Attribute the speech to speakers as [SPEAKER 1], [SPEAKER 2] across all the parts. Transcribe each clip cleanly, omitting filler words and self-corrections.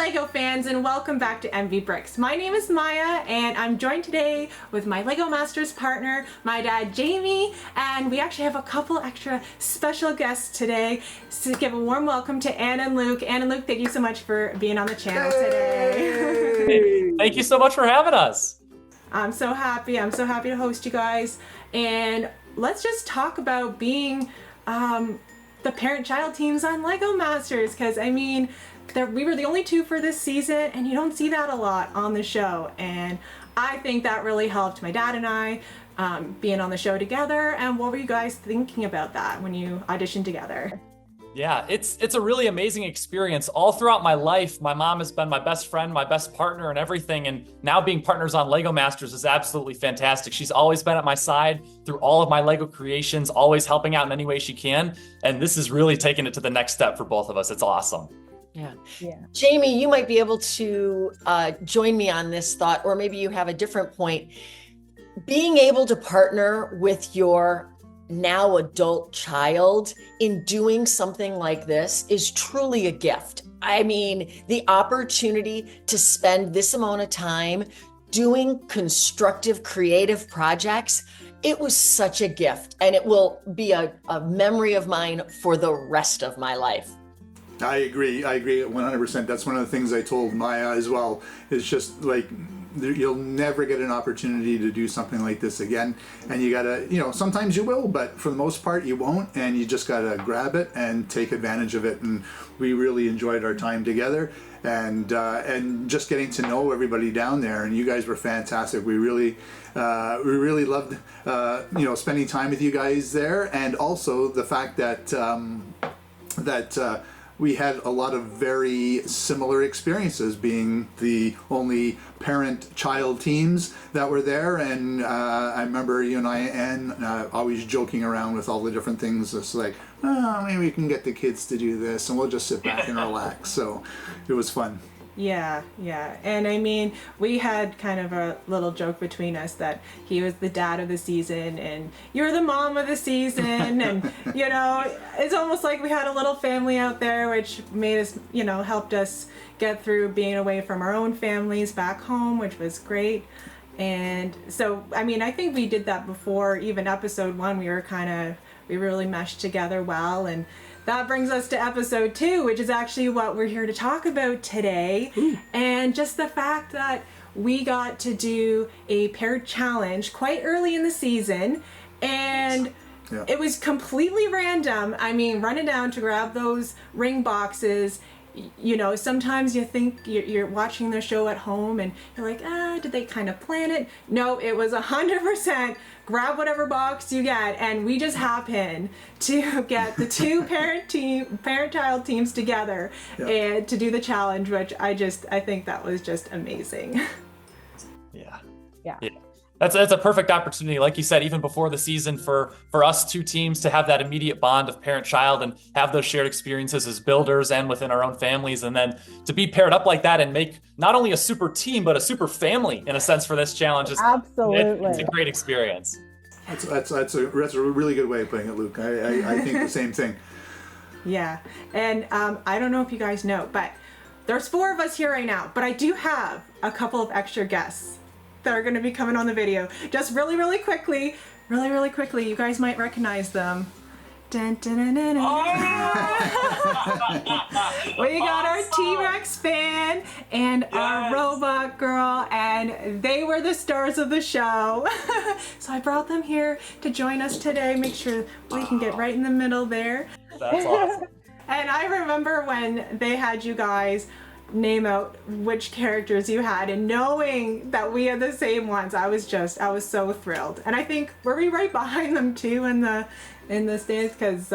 [SPEAKER 1] Lego fans, and welcome back to MV Bricks. My name is Maya and I'm joined today with my Lego Masters partner, my dad Jamie, and we actually have a couple extra special guests today. So give a warm welcome to Anne and Luke. Anne and Luke, thank you so much for being on the channel today.
[SPEAKER 2] Hey, thank you so much for having us.
[SPEAKER 1] I'm so happy to host you guys, and let's just talk about being the parent-child teams on Lego Masters, because I mean, we were the only two for this season, and you don't see that a lot on the show, and I think that really helped my dad and I being on the show together. And what were you guys thinking about that when you auditioned together?
[SPEAKER 2] Yeah, it's a really amazing experience. All throughout my life, my mom has been my best friend, my best partner, and everything. And now being partners on Lego Masters is absolutely fantastic. She's always been at my side through all of my Lego creations, always helping out in any way she can. And this is really taking it to the next step for both of us. It's awesome.
[SPEAKER 3] Yeah. Jamie, you might be able to join me on this thought, or maybe you have a different point. Being able to partner with your now adult child in doing something like this is truly a gift. I mean, the opportunity to spend this amount of time doing constructive, creative projects, it was such a gift, and it will be a memory of mine for the rest of my life.
[SPEAKER 4] I agree 100%. That's one of the things I told Maya as well. It's just like, you'll never get an opportunity to do something like this again, and you gotta, sometimes you will, but for the most part you won't, and you just gotta grab it and take advantage of it. And we really enjoyed our time together, and just getting to know everybody down there, and you guys were fantastic. We really loved spending time with you guys there, and also the fact that we had a lot of very similar experiences, being the only parent-child teams that were there. And I remember you and I, Anne, always joking around with all the different things. It's like, oh, maybe we can get the kids to do this, and we'll just sit back and relax. So it was fun. Yeah.
[SPEAKER 1] And I mean, we had kind of a little joke between us that he was the dad of the season and you're the mom of the season. And, it's almost like we had a little family out there, which made us, helped us get through being away from our own families back home, which was great. And so, I mean, I think we did that before even episode 1. We really meshed together well. And that brings us to episode 2, which is actually what we're here to talk about today. Ooh. And just the fact that we got to do a paired challenge quite early in the season, and it was completely random. I mean, running down to grab those ring boxes, sometimes you think you're watching the show at home and you're like, did they kind of plan it? No, it was 100% grab whatever box you get, and we just happened to get the two parent-child teams together and to do the challenge, which I think that was just amazing.
[SPEAKER 2] Yeah. That's a perfect opportunity, like you said, even before the season, for us two teams to have that immediate bond of parent-child and have those shared experiences as builders and within our own families, and then to be paired up like that and make not only a super team but a super family in a sense for this challenge.
[SPEAKER 5] Absolutely,
[SPEAKER 2] it's a great experience.
[SPEAKER 4] That's a really good way of putting it, Luke. I think the same thing.
[SPEAKER 1] Yeah, and I don't know if you guys know, but there's 4 of us here right now, but I do have a couple of extra guests that are going to be coming on the video. Just really quickly, you guys might recognize them. Dun, dun, dun, dun, dun. We got our T-Rex fan and our robot girl, and they were the stars of the show. So I brought them here to join us today. Make sure we can get right in the middle there.
[SPEAKER 2] That's awesome.
[SPEAKER 1] And I remember when they had you guys name out which characters you had, and knowing that we had the same ones, I was so thrilled. And I think, were we right behind them too in the stands? Because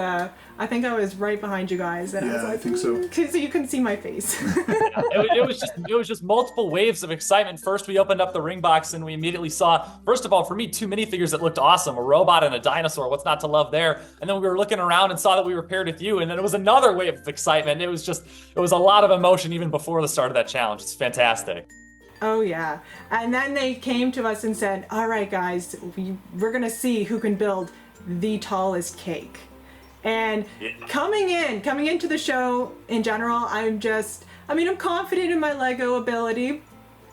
[SPEAKER 1] I think I was right behind you guys, and I was like,
[SPEAKER 4] I think so.
[SPEAKER 1] So you can see my face.
[SPEAKER 2] It was just multiple waves of excitement. First, we opened up the ring box and we immediately saw, first of all, for me, 2 minifigures that looked awesome, a robot and a dinosaur. What's not to love there? And then we were looking around and saw that we were paired with you, and then it was another wave of excitement. It was a lot of emotion even before the start of that challenge. It's fantastic.
[SPEAKER 1] Oh yeah. And then they came to us and said, all right guys, we're gonna see who can build the tallest cake. And coming into the show in general, I mean, I'm confident in my Lego ability,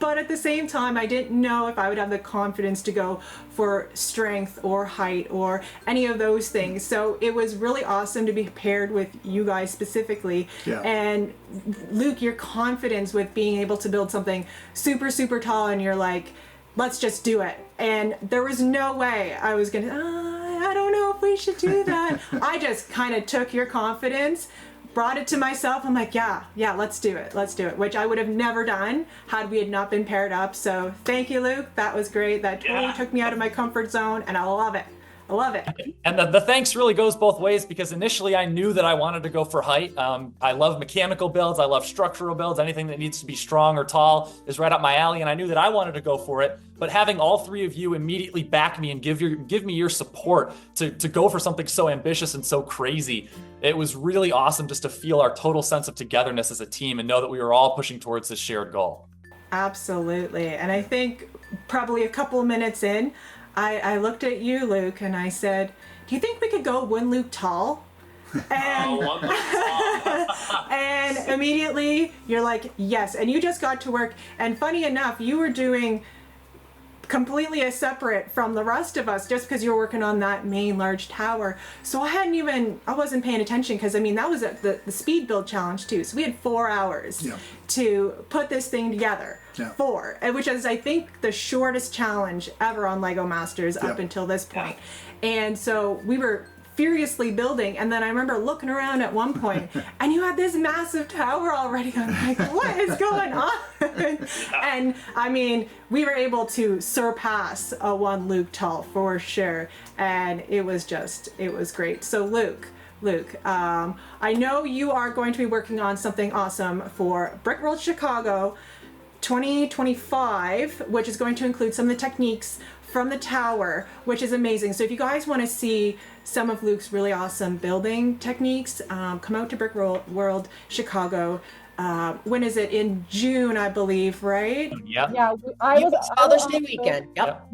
[SPEAKER 1] but at the same time, I didn't know if I would have the confidence to go for strength or height or any of those things. So it was really awesome to be paired with you guys specifically.
[SPEAKER 4] Yeah.
[SPEAKER 1] And Luke, your confidence with being able to build something super, super tall, and you're like, let's just do it. And there was no way I was gonna, I don't know if we should do that. I just kind of took your confidence, brought it to myself. I'm like, yeah, let's do it, which I would have never done had we had not been paired up. So thank you, Luke. That was great. That totally took me out of my comfort zone, and I love it. I love it.
[SPEAKER 2] And the thanks really goes both ways, because initially I knew that I wanted to go for height. I love mechanical builds. I love structural builds. Anything that needs to be strong or tall is right up my alley. And I knew that I wanted to go for it. But having all three of you immediately back me and give me your support to go for something so ambitious and so crazy, it was really awesome just to feel our total sense of togetherness as a team and know that we were all pushing towards this shared goal.
[SPEAKER 1] Absolutely. And I think probably a couple of minutes in, I looked at you, Luke, and I said, do you think we could go one Luke tall? And, and immediately you're like, yes. And you just got to work. And funny enough, you were doing completely a separate from the rest of us just because you were working on that main large tower. So I wasn't paying attention, because I mean, that was the speed build challenge too. So we had 4 hours to put this thing together. Which is, I think, the shortest challenge ever on Lego Masters up until this point. And so we were furiously building, and then I remember looking around at one point and you had this massive tower already. I'm like, what is going on? And I mean, we were able to surpass a one Luke tall for sure, and it was great. So Luke, I know you are going to be working on something awesome for Brickworld Chicago 2025, which is going to include some of the techniques from the tower, which is amazing. So if you guys want to see some of Luke's really awesome building techniques, come out to Brickworld Chicago. When is it? In June, I believe, right?
[SPEAKER 2] Yep.
[SPEAKER 5] Yeah, I was
[SPEAKER 3] Father's Day weekend. Yep.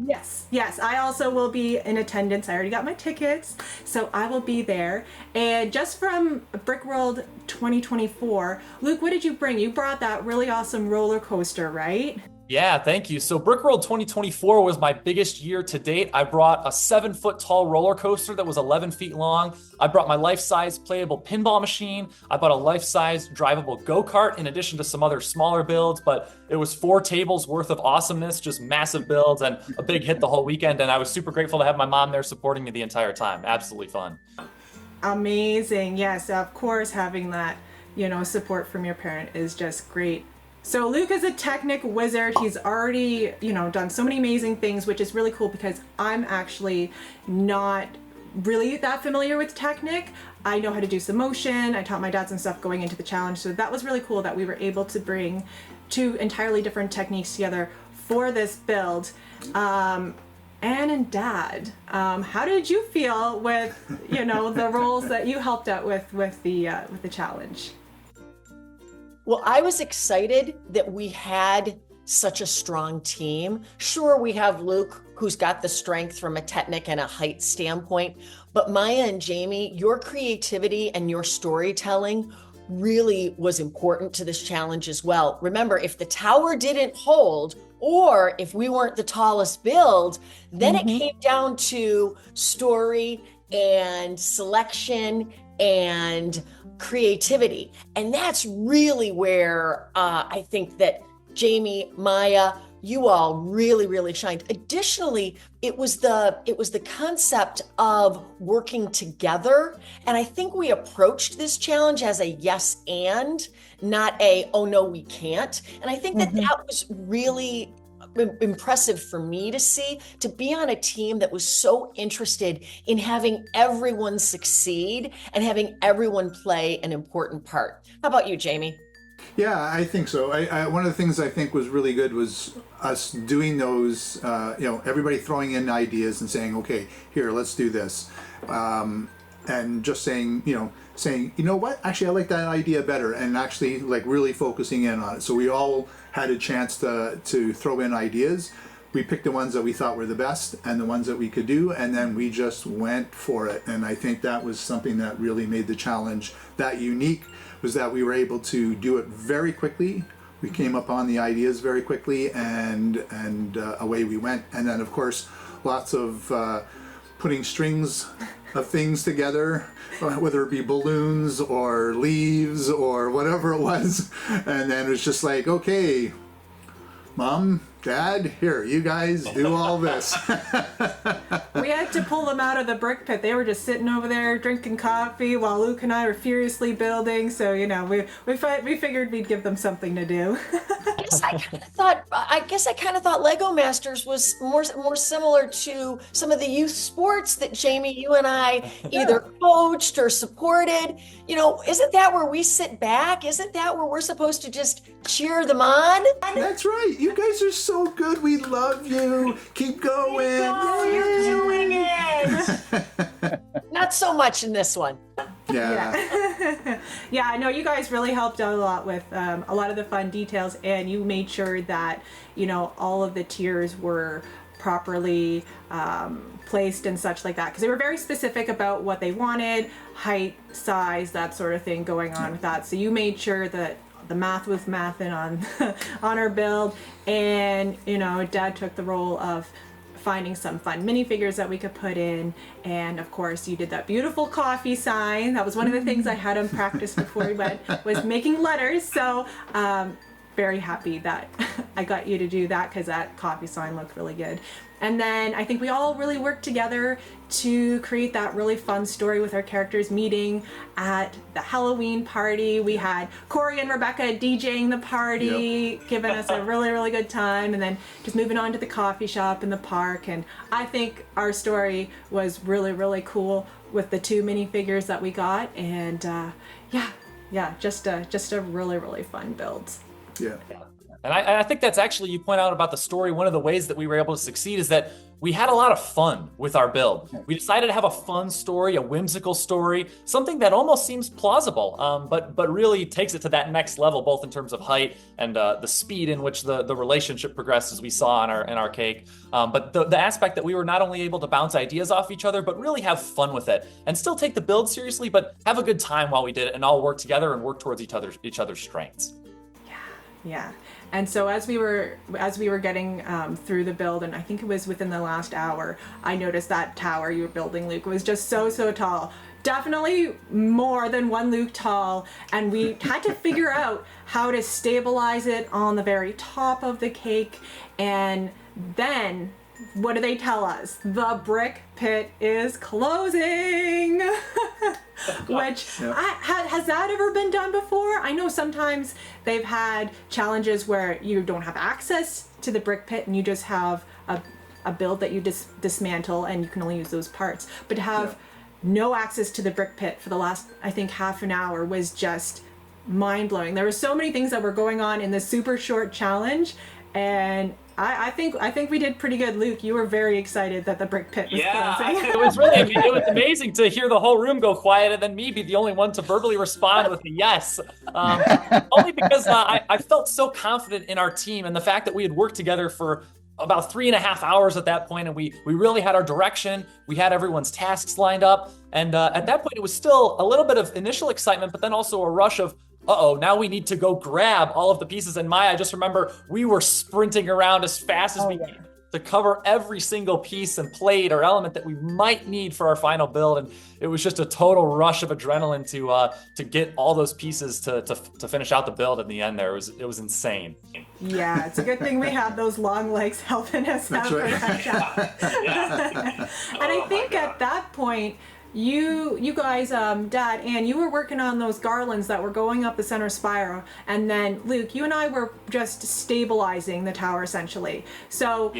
[SPEAKER 1] Yes, I also will be in attendance. I already got my tickets, so I will be there. And just from Brickworld 2024, Luke, what did you bring? You brought that really awesome roller coaster, right?
[SPEAKER 2] Yeah, thank you. So Brickworld 2024 was my biggest year to date. I brought a 7-foot tall roller coaster that was 11 feet long. I brought my life-size playable pinball machine. I bought a life-size drivable go-kart in addition to some other smaller builds, but it was 4 tables worth of awesomeness, just massive builds and a big hit the whole weekend. And I was super grateful to have my mom there supporting me the entire time. Absolutely fun.
[SPEAKER 1] Amazing. Yes, of course, having that, support from your parent is just great. So Luke is a Technic wizard. He's already, done so many amazing things, which is really cool because I'm actually not really that familiar with Technic. I know how to do some motion. I taught my dad some stuff going into the challenge. So that was really cool that we were able to bring 2 entirely different techniques together for this build. Anne and Dad, how did you feel with, the roles that you helped out with the challenge?
[SPEAKER 3] Well, I was excited that we had such a strong team. Sure, we have Luke, who's got the strength from a technic and a height standpoint, but Maya and Jamie, your creativity and your storytelling really was important to this challenge as well. Remember, if the tower didn't hold, or if we weren't the tallest build, then it came down to story and selection and creativity. And that's really where I think that Jamie, Maya, you all really, really shined. Additionally, it was the concept of working together. And I think we approached this challenge as a yes and, not a, oh no, we can't. And I think that that was really impressive for me to see, to be on a team that was so interested in having everyone succeed and having everyone play an important part. How about you, Jamie?
[SPEAKER 4] Yeah, I think so. One of the things I think was really good was us doing those, everybody throwing in ideas and saying, okay, here, let's do this. And just saying, you know what, actually, I like that idea better, and actually like really focusing in on it. So we all had a chance to throw in ideas, we picked the ones that we thought were the best and the ones that we could do, and then we just went for it. And I think that was something that really made the challenge that unique, was that we were able to do it very quickly. We came up on the ideas very quickly, and away we went. And then, of course, lots of putting strings of things together, whether it be balloons or leaves or whatever it was. And then it was just like, okay, Mom, Dad, here, you guys do all this.
[SPEAKER 1] We had to pull them out of the brick pit. They were just sitting over there drinking coffee while Luke and I were furiously building. So, you know, we figured we'd give them something to do.
[SPEAKER 3] I guess I kind of thought Lego Masters was more similar to some of the youth sports that Jamie, you and I either coached or supported. You know, isn't that where we sit back? Isn't that where we're supposed to just cheer them on?
[SPEAKER 4] That's right. You guys are so good. We love you. Keep going.
[SPEAKER 3] You're doing it. Not so much in this one.
[SPEAKER 4] Yeah.
[SPEAKER 1] Yeah, I know you guys really helped out a lot with a lot of the fun details, and you made sure that, you know, all of the tiers were properly placed and such like that, because they were very specific about what they wanted, height, size, that sort of thing going on with that. So you made sure that the math was mathing on on our build, and, you know, Dad took the role of finding some fun minifigures that we could put in, and of course you did that beautiful coffee sign. That was one of the things I had him practice before we went, was making letters. So very happy that I got you to do that, because that coffee sign looked really good. And then I think we all really worked together to create that really fun story with our characters meeting at the Halloween party. We had Corey and Rebecca DJing the party, giving us a really, really good time, and then just moving on to the coffee shop in the park. And I think our story was really, really cool with the 2 minifigures that we got. And just a really, really fun build.
[SPEAKER 4] Yeah.
[SPEAKER 2] And I think that's actually, you point out about the story, one of the ways that we were able to succeed is that we had a lot of fun with our build. We decided to have a fun story, a whimsical story, something that almost seems plausible, but really takes it to that next level, both in terms of height and the speed in which the relationship progressed, as we saw in our cake. But the aspect that we were not only able to bounce ideas off each other, but really have fun with it and still take the build seriously, but have a good time while we did it, and all work together and work towards each other's strengths.
[SPEAKER 1] Yeah. And so as we were getting through the build, and I think it was within the last hour, I noticed that tower you were building, Luke, was just so tall. Definitely more than 1 Luke tall. And we had to figure out how to stabilize it on the very top of the cake. And then, what do they tell us? The brick pit is closing. Which, has that ever been done before? I know sometimes they've had challenges where you don't have access to the brick pit and you just have a build that you dismantle and you can only use those parts. But to have no access to the brick pit for the last, I think, half an hour was just mind-blowing. There were so many things that were going on in this super short challenge, and I think we did pretty good. Luke, you were very excited that the brick pit was closing.
[SPEAKER 2] It was really, it was amazing to hear the whole room go quiet and then me be the only one to verbally respond with a yes. Only because I felt so confident in our team, and the fact that we had worked together for about 3.5 hours at that point, and we really had our direction. We had everyone's tasks lined up, and at that point it was still a little bit of initial excitement, but then also a rush of, now we need to go grab all of the pieces. And Maya, I just remember we were sprinting around as fast as we could to cover every single piece and plate or element that we might need for our final build. And it was just a total rush of adrenaline to get all those pieces to finish out the build in the end there. It was insane.
[SPEAKER 1] Yeah, it's a good thing we had those long legs helping us out for that shot. And I think at that point, you guys, Dad, Anne, you were working on those garlands that were going up the center spire, and then Luke, you and I were just stabilizing the tower essentially. So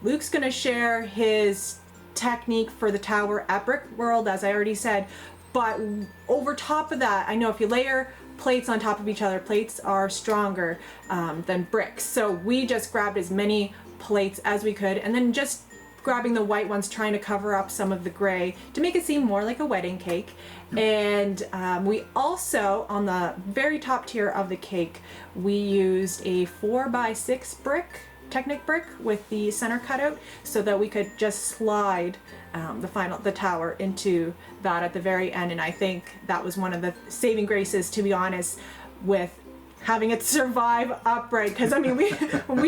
[SPEAKER 1] Luke's gonna share his technique for the tower at Brick World, as I already said, but over top of that, I know if you layer plates on top of each other, plates are stronger than bricks. So we just grabbed as many plates as we could, and then just grabbing the white ones, trying to cover up some of the gray to make it seem more like a wedding cake. And we also, on the very top tier of the cake, we used a 4x6 brick Technic brick with the center cutout so that we could just slide the tower into that at the very end. And I think that was one of the saving graces, to be honest, with having it survive upright, because I mean we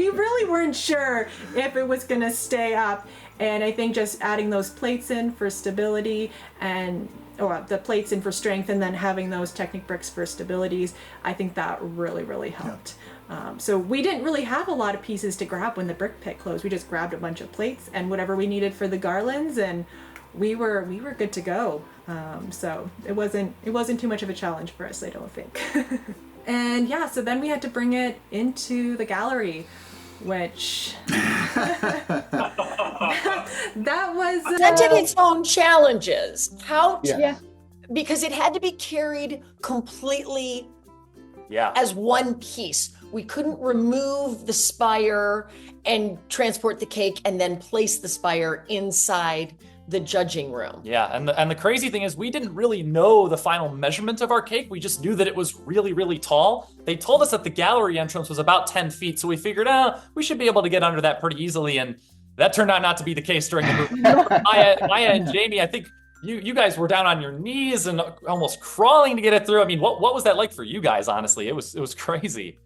[SPEAKER 1] really weren't sure if it was gonna stay up. And I think just adding those plates in for stability or the plates in for strength, and then having those Technic bricks for stabilities, I think that really helped. So we didn't really have a lot of pieces to grab when the brick pit closed. We just grabbed a bunch of plates and whatever we needed for the garlands, and we were good to go. So it wasn't too much of a challenge for us, I don't think. And yeah, so then we had to bring it into the gallery, which
[SPEAKER 3] that did its own challenges. Because it had to be carried completely as one piece. We couldn't remove the spire and transport the cake and then place the spire inside the judging room.
[SPEAKER 2] Yeah, and the crazy thing is we didn't really know the final measurement of our cake. We just knew that it was really tall. They told us that the gallery entrance was about 10 feet, so we figured, we should be able to get under that pretty easily, and that turned out not to be the case during the movie. Maya and Jamie, I think you guys were down on your knees and almost crawling to get it through. I mean, what was that like for you guys, honestly? It was crazy.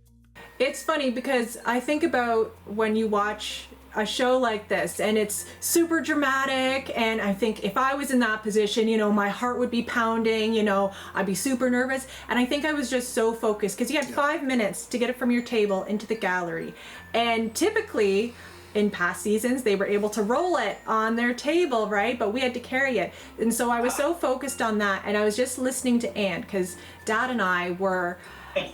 [SPEAKER 1] It's funny because I think about when you watch a show like this and it's super dramatic, and I think if I was in that position, my heart would be pounding, I'd be super nervous. And I think I was just so focused because you had 5 minutes to get it from your table into the gallery. And typically in past seasons, they were able to roll it on their table, right? But we had to carry it. And so I was so focused on that, and I was just listening to Anne because Dad and I were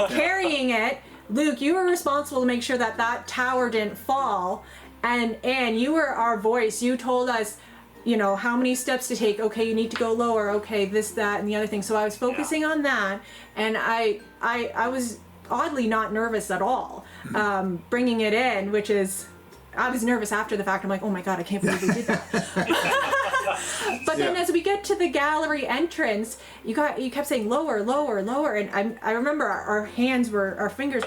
[SPEAKER 1] carrying it. Luke, you were responsible to make sure that tower didn't fall. And Anne, you were our voice. You told us, how many steps to take. Okay, you need to go lower. Okay, this, that, and the other thing. So I was focusing on that, and I was oddly not nervous at all bringing it in, which is, I was nervous after the fact. I'm like, oh my God, I can't believe we did that. But then as we get to the gallery entrance, you kept saying lower, and I remember our fingers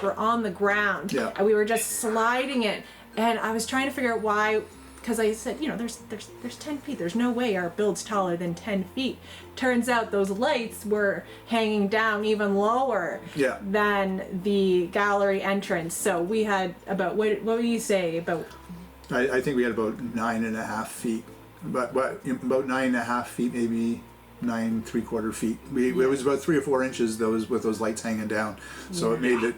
[SPEAKER 1] were on the ground, and we were just sliding it, and I was trying to figure out why, because I said, there's 10 feet. There's no way our build's taller than 10 feet. Turns out those lights were hanging down even lower than the gallery entrance. So we had about, what would you say, about?
[SPEAKER 4] I think we had about 9.5 feet, but about 9.5 feet, maybe 9.75 feet. It was about 3 or 4 inches with those lights hanging down. So it made it.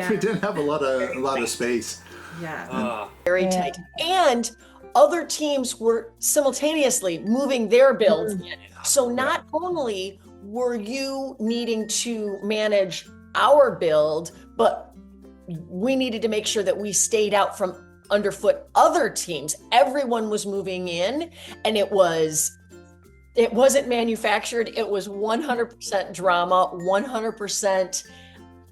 [SPEAKER 4] We didn't have a lot of space.
[SPEAKER 1] Yeah.
[SPEAKER 3] Very tight. And other teams were simultaneously moving their builds in. So not only were you needing to manage our build, but we needed to make sure that we stayed out from underfoot other teams. Everyone was moving in, and it wasn't manufactured. It was 100% drama, 100%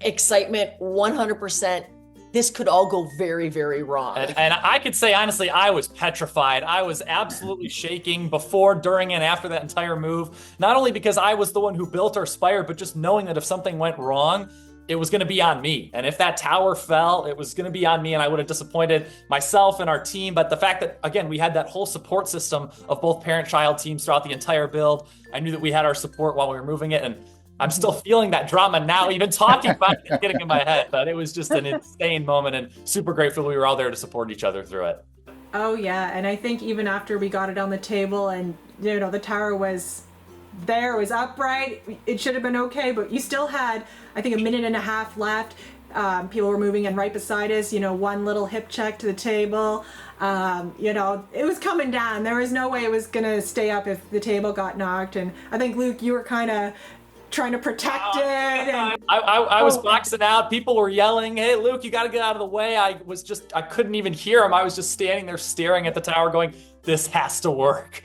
[SPEAKER 3] excitement, 100%. This could all go very, very wrong.
[SPEAKER 2] And I could say, honestly, I was petrified. I was absolutely shaking before, during, and after that entire move. Not only because I was the one who built our spire, but just knowing that if something went wrong, it was going to be on me. And if that tower fell, it was going to be on me, and I would have disappointed myself and our team. But the fact that, again, we had that whole support system of both parent-child teams throughout the entire build, I knew that we had our support while we were moving it. And I'm still feeling that drama now, even talking about it, getting in my head. But it was just an insane moment, and super grateful we were all there to support each other through it.
[SPEAKER 1] Oh yeah, and I think even after we got it on the table and the tower was there, was upright, it should have been okay, but you still had, I think, 1.5 minutes left. People were moving in right beside us, one little hip check to the table. It was coming down. There was no way it was gonna stay up if the table got knocked. And I think, Luke, you were kind of trying to protect it. And
[SPEAKER 2] I was boxing out. People were yelling, "Hey, Luke, you got to get out of the way." I couldn't even hear him. I was just standing there staring at the tower going, this has to work.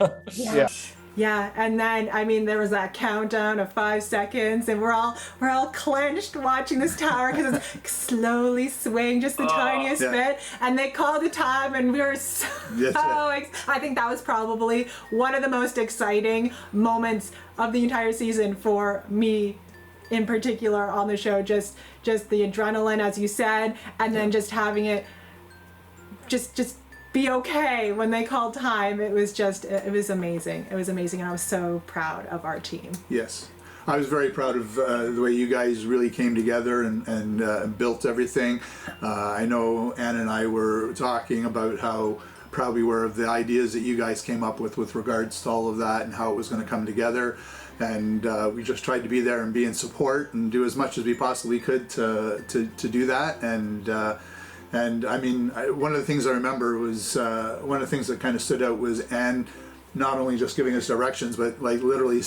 [SPEAKER 1] Yeah, and then there was that countdown of 5 seconds, and we're all clenched watching this tower because it's slowly swaying just the tiniest bit. And they called the time, and we were so. I think that was probably one of the most exciting moments of the entire season for me, in particular, on the show. Just the adrenaline, as you said, and then just having it just be okay when they called time. It was amazing. It was amazing, and I was so proud of our team.
[SPEAKER 4] Yes. I was very proud of the way you guys really came together and built everything. I know Ann and I were talking about how proud we were of the ideas that you guys came up with regards to all of that and how it was going to come together. And we just tried to be there and be in support and do as much as we possibly could to do that. And I mean, one of the things I remember was one of the things that kind of stood out was Ann not only just giving us directions, but like literally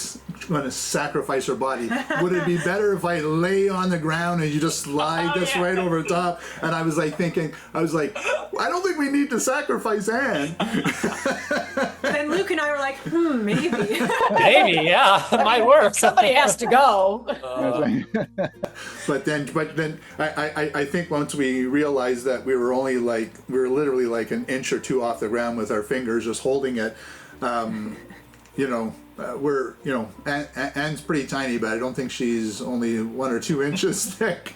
[SPEAKER 4] going to sacrifice her body. Would it be better if I lay on the ground and you just slide this right over top? And I was like thinking, I don't think we need to sacrifice Ann.
[SPEAKER 1] Then Luke and I were like, maybe.
[SPEAKER 2] Maybe, yeah, it might work.
[SPEAKER 3] Somebody has to go.
[SPEAKER 4] But then I think once we realized that we were literally like an inch or two off the ground with our fingers just holding it. Anne's pretty tiny, but I don't think she's only 1 or 2 inches thick.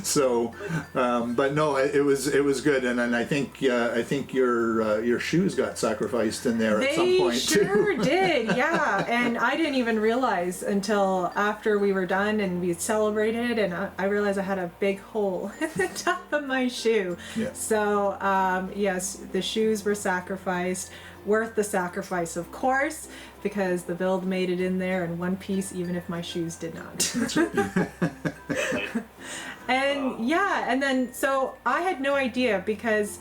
[SPEAKER 4] So, but no, it was good, and I think your shoes got sacrificed in there at some point too.
[SPEAKER 1] They sure did, yeah. And I didn't even realize until after we were done and we celebrated, and I realized I had a big hole in the top of my shoe.
[SPEAKER 4] Yeah.
[SPEAKER 1] So yes, the shoes were sacrificed. Worth the sacrifice, of course, because the build made it in there in one piece, even if my shoes did not.
[SPEAKER 4] That's right.
[SPEAKER 1] And yeah, and then so I had no idea because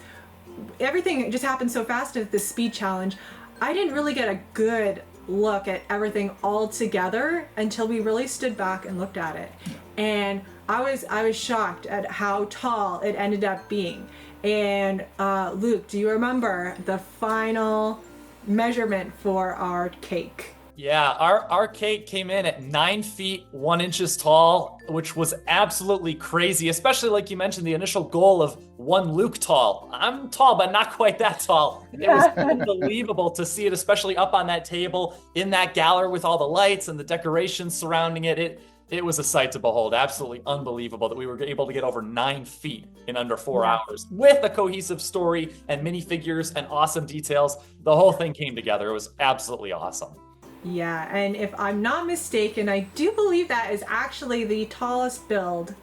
[SPEAKER 1] everything just happened so fast at this speed challenge. I didn't really get a good look at everything all together until we really stood back and looked at it. And I was shocked at how tall it ended up being. And Luke, do you remember the final measurement for our cake?
[SPEAKER 2] Yeah, our cake came in at 9 feet 1 inches tall, which was absolutely crazy, especially like you mentioned, the initial goal of 1 Luke tall. I'm tall, but not quite that tall. It was unbelievable to see it, especially up on that table in that gallery with all the lights and the decorations surrounding it. It was a sight to behold. Absolutely unbelievable that we were able to get over 9 feet in under 4 hours with a cohesive story and minifigures and awesome details. The whole thing came together. It was absolutely awesome.
[SPEAKER 1] Yeah, and if I'm not mistaken, I do believe that is actually the tallest build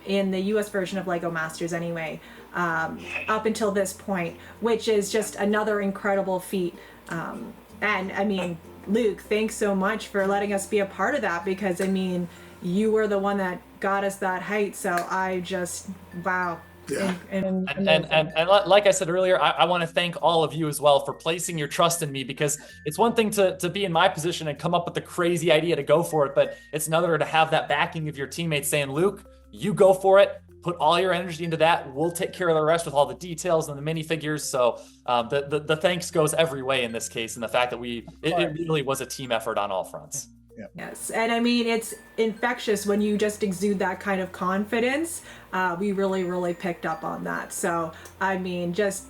[SPEAKER 1] in the US version of LEGO Masters anyway, up until this point, which is just another incredible feat. And I mean, Luke, thanks so much for letting us be a part of that, because I mean, you were the one that got us that height, so I just, wow.
[SPEAKER 4] Yeah.
[SPEAKER 2] And like I said earlier, I want to thank all of you as well for placing your trust in me, because it's one thing to be in my position and come up with the crazy idea to go for it, but it's another to have that backing of your teammates saying, Luke, you go for it, put all your energy into that, we'll take care of the rest with all the details and the minifigures. So the thanks goes every way in this case, and the fact that it really was a team effort on all fronts.
[SPEAKER 4] Yeah.
[SPEAKER 1] Yes, and I mean, it's infectious when you just exude that kind of confidence. We really, really picked up on that. So, I mean, just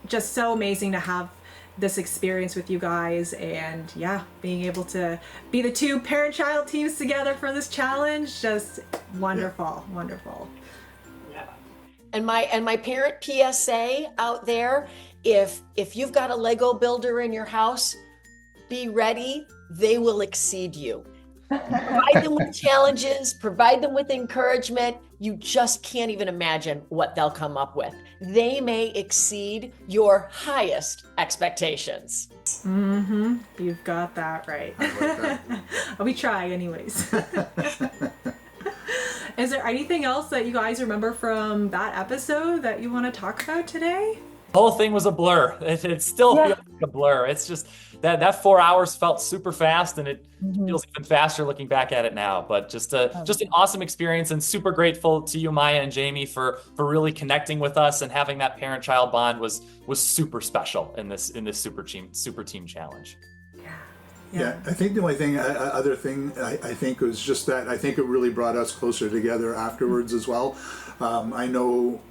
[SPEAKER 1] so amazing to have this experience with you guys, and yeah, being able to be the 2 parent-child teams together for this challenge, just wonderful, wonderful.
[SPEAKER 3] Yeah. And my parent PSA out there, if you've got a Lego builder in your house, be ready. They will exceed you. Provide them with challenges, provide them with encouragement. You just can't even imagine what they'll come up with. They may exceed your highest expectations.
[SPEAKER 1] Mm-hmm. You've got that right.
[SPEAKER 4] I like that.
[SPEAKER 1] We try anyways. Is there anything else that you guys remember from that episode that you want to talk about today?
[SPEAKER 2] The whole thing was a blur. It still feels like a blur. It's just that 4 hours felt super fast, and it feels even faster looking back at it now. But just an awesome experience, and super grateful to you, Maya and Jamie, for really connecting with us, and having that parent-child bond was super special in this super team challenge.
[SPEAKER 4] Yeah, I think the only thing, other thing, I think was just that I think it really brought us closer together afterwards as well. I know,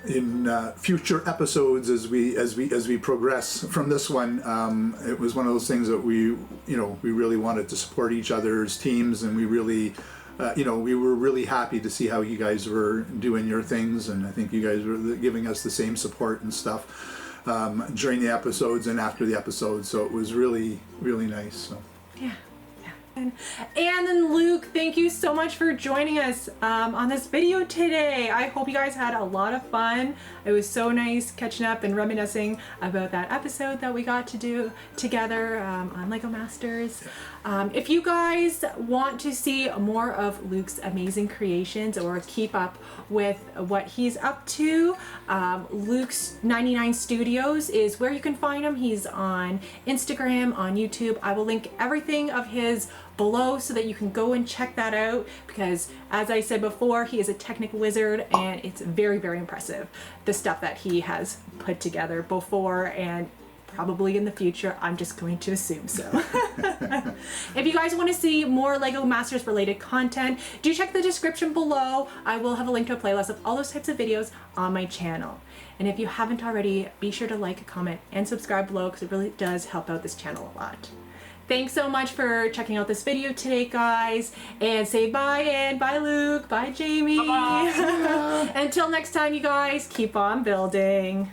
[SPEAKER 4] in future episodes as we progress from this one, it was one of those things that we really wanted to support each other's teams, and we really we were really happy to see how you guys were doing your things, and I think you guys were giving us the same support and stuff during the episodes and after the episodes. So it was really, really nice. So.
[SPEAKER 1] Yeah. And then Luke, thank you so much for joining us on this video today. I hope you guys had a lot of fun. It was so nice catching up and reminiscing about that episode that we got to do together on Lego Masters. If you guys want to see more of Luke's amazing creations or keep up with what he's up to, Luke's 99 Studios is where you can find him. He's on Instagram, on YouTube. I will link everything of his below so that you can go and check that out, because as I said before, he is a technical wizard and it's very, very impressive, the stuff that he has put together before and probably in the future. I'm just going to assume so. If you guys want to see more Lego Masters related content, do check the description below. I will have a link to a playlist of all those types of videos on my channel. And if you haven't already, be sure to like, comment, and subscribe below, because it really does help out this channel a lot. Thanks so much for checking out this video today, guys. And say bye, and bye, Luke. Bye, Jamie.
[SPEAKER 2] Bye-bye.
[SPEAKER 1] Until next time, you guys, keep on building.